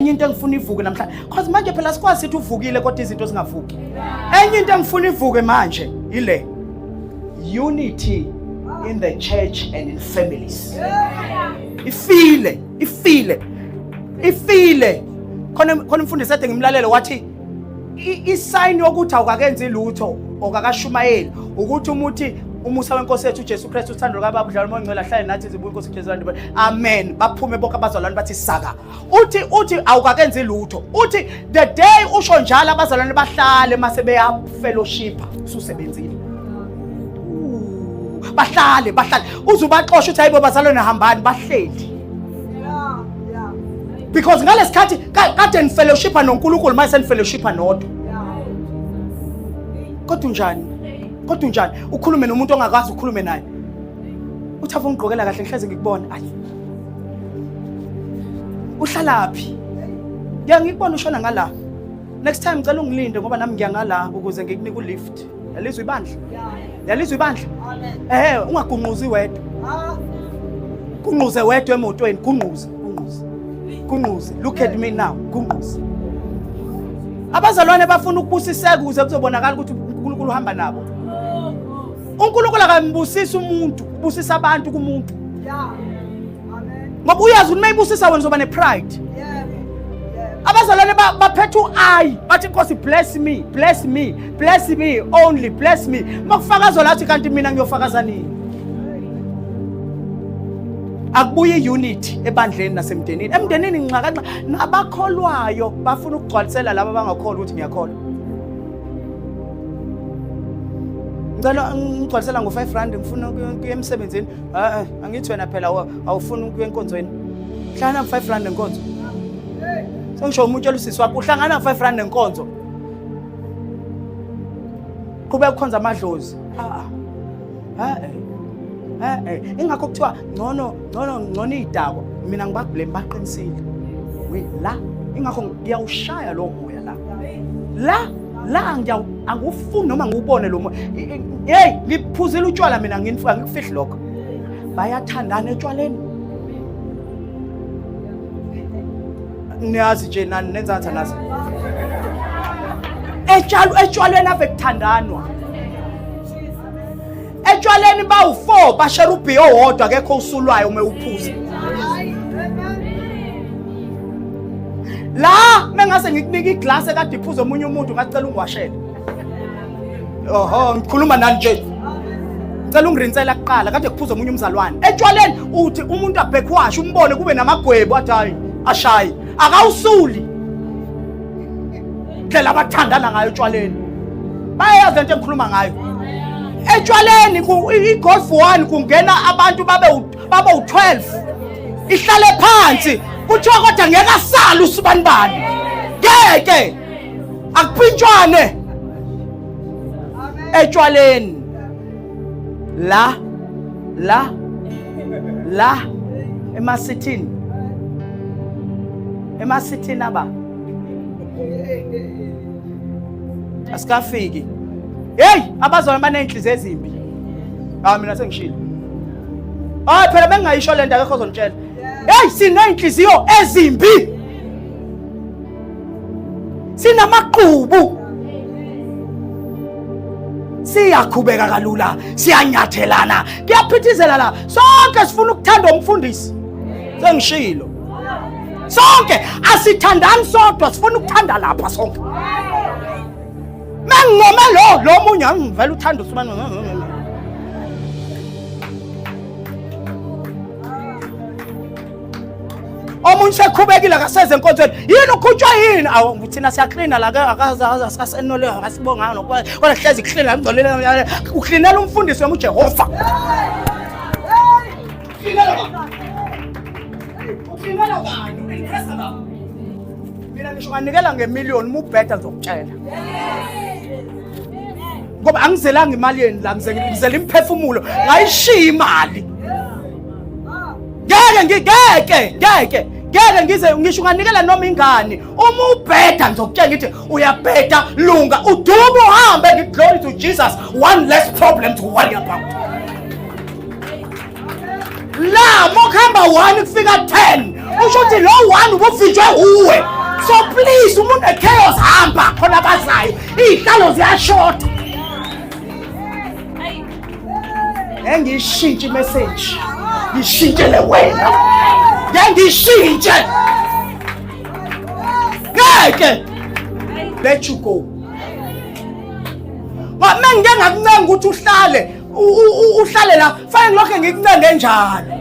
into engifuna ivuke namhlanje because manje phela sikwazi sithi uvukile kodwa izinto zingavuki. Enye into engifuna ivuke manje ile unity in the church and in families. Ifile khona umfundisi ethe ngimlalele wathi isign yokuthi awukakenzi lutho okakashumayeli ukuthi umusa wenkosi yethu Jesu Kristu uthando kaBaba udlala umoya ngcwele ahlale nathi izibuye inkosi Jesu Kristu. Amen. Baphume bonke abazalwane bathi saka. Uthi awukakenzi lutho. Uthi the day usho njalo abazalwane bahlale mase beya fellowship ususebenzile. Bahlale uzubaxosha uthi hayibo bazalwane hambani bahleli. Because ngalesikhathi kade ni fellowship noNkulunkulu mase ni fellowship nodwa. Kodwa njani ukhulume nomuntu ongakazi ukhulume naye uthi afa ungigqokela kahle ngihleze ngikubona ayi uhlalaphi ngiyangikubona ushona ngala next time ngicela ungilinde ngoba nami ngiyangala ukuze ngikunika ulift yalizwe ibandla ungagunquzi wedwa kunquze wedwa emotweni kunquze look at me now kunquze abazalwane bafuna ukubusiseka ukuze kuzobonakala ukuthi uNkulunkulu uhamba nabo. uNkulunkulu akambusisi umuntu, ubusisa abantu kumuntu. Amen. Ngoba uyazi ukuthi mayibusisa wena uzoba nepride. Abazalwane baphethe uayi, bathi Nkosi bless me, only bless me. Makufakazo lathi kanti mina ngiyofakaza nini? Akubuye unity ebandleni nasemndenini. Emndenini nginxaka nabakholwayo bafuna ukugcwalisela laba abangakholwa ukuthi ngiyakholwa. Ngicela ngigcwalisela ngo5 ngifuna ukuya emsebenzini. Angithi wena phela awufuni ukuya enkonzweni. Hlangana ngo5 enkonzo. Sengisho umuntu elusisi wakho uhlangana ngo5 enkonzo. Qhubeka ukukhonza amadlozi. Ingakho kuthiwa ngcono idakwa mina ngibablame baqinisile. La ingakho ngiyawushaya lo moya la angufuni noma ngubone lo moya. Hey ngiphuzile utshwala mina ngikufihli lokho. Bayathandana etshwaleni. Niyazi nje nani nenza nazi. Etshwaleni ave kuthandanwa. Etshwaleni bawu4 basherubhi owodwa akekho usulwayo uma uphuza. La mengase ngikunika iglass ekade iphuza omunye umuntu ngacela ungwashele. Ngikhuluma nani nje. Ngicela ungirinsela kuqala kade kuphuza omunye umzalwane. Etshwaleni uthi umuntu abhekwasha umbone kube namagwebo athi hayi ashayi akawusuli. Ndlela abathandana ngayo etshwaleni. Bayayazi into engikhuluma ngayo. Etshwaleni igolf 1 kungena abantu babe u12 ihlale phansi kuthiwa kodwa ngeke asala usibanibani ngeke akuphintshwane etshwaleni la emasithini aba asikafiki. Hey abazalwane banenhliziyo ezimbi. Mina sengishilo. Phela bengayisho lento akekho ozonitshela. Hey sinenhliziyo ezimbi. Sinamaqhubu. Siyakhubeka kalula, siyanyathelana. Kuyaphithizela la. Sonke sifuna ukuthanda umfundisi. Sengishilo. Sonke asithandani sodwa sifuna ukuthanda lapha sonke. Mengingome lo munye angivela uthanda usibani. Omunye sekhubekile akaseze enkonzweni. Yini ukhutshwa yini? Thina siyaklina la akasenole akasibonga nokwa hlezi kuhlina ngcolela uklinela umfundisi wami uJehova. Uklinela ngani? Uimpressa la. Mina ngisho nganikela ngemillion mubheda ngizokutshela. Ngoba angizelanga imali yeni la ngizela imphefumulo ngayishiya imali. Ngeke ngize ngisho nganikela noma ingane uma ubheda ngizokutshela ngithi uyabheda lunga udume uhambe glory to Jesus, one less problem to worry about. La mokhamba 1 kufika 10 usho ukuthi lo one ubuvinjwe uwe. So please umuntu echaos hamba khona bazayo. Izihlalo ziyashota. Ngiyishintshe imessage. Ngishintshele wena. Ngiyishintshe. Ngeke let you go. Mina ngeke ngakuncenga ukuthi uhlale la, fanele lokho ngikuncenge njalo.